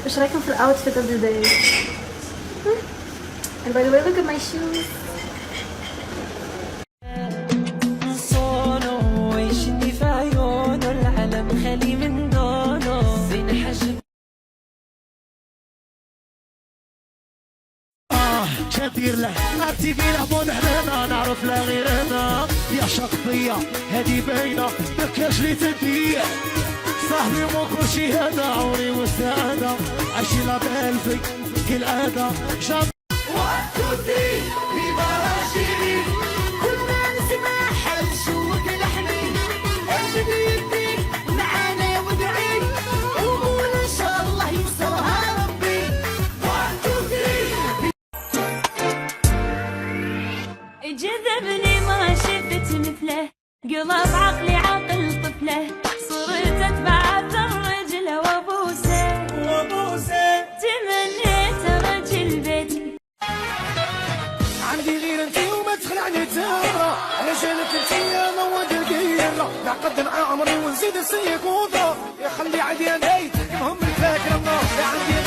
ايش رايكم في الاوتفيت of the day? And by the way, look at my shoes. صونه يشني في عيونه العالم خالي من دونه زين حجم كثير له ارتي في لعبون حنا نعرف لا غيرنا يا شخصية هذه باينة مكاش لي تدية صاحبي مو كل شي هذا عمري والسعادة عايشي لا بألفي كالعادة جاب 1 2 3 في براشيلي كل ما نسمع حل شوك لحني اللي بيديك معانا وادعي وقول ان شاء الله يوصلها ربي 1 2 3 جذبني ما شفت مثله قلب عقلي عقل طفله صرت اتبع اثر رجله وابوسه تمنيت رجل بيتي عندي غير انتي وما تخلعني تهرة علشانك انتي يا مواد القيرة نعقد مع عمري ونزيد السيق وضرة يخلي عادي انا المهم الفاكرة النار عندي